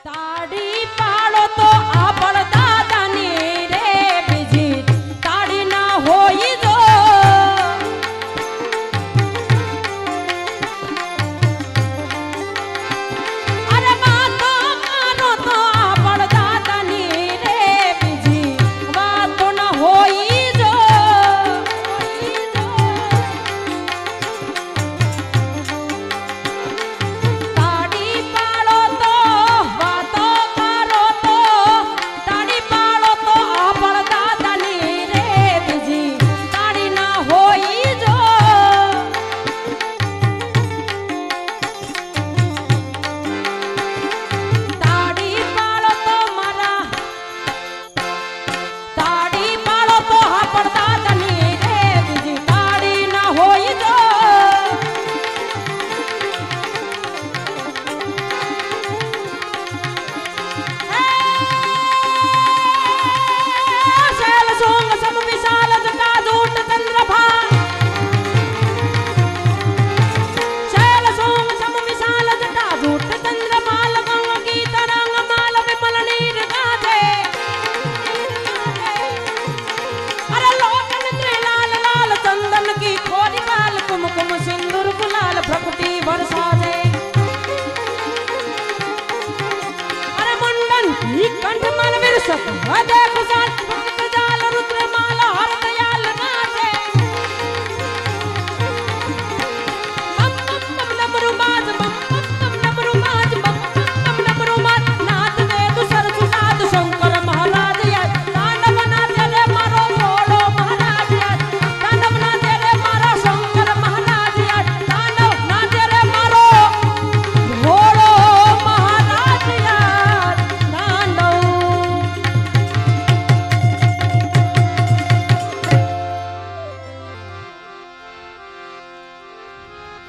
તાડી પાડો તો આ બળદાદાની રે બીજી તાડી ના હોય જો અરે વાતો માનો તો આ બળદાદાની રે બીજી વાતો ના હોય જો તાડી પાડો તો વાતો કરો તો તાડી પાડો તો આ બળદાદાની રે બીજી તાડી ના હોય જો તાડી પાડો તો મારા તાડી પાડો તો આ બળદાદાની રે બીજી તાડી ના હોય જો शैल सोंग सम विशाल जटा जूट चंद्रभा शैल सोंग सम विशाल जटा जूट चंद्रमाल गंग की तरंग माल विमल नीर गाजे अरे लोचन त्रिलाल लाल चंदन की खोरी काल कुमकुम सिंदूर गुलाल भ्रकुटी वर्षा दे अरे मुंडन की कंठ मल विरसत हदे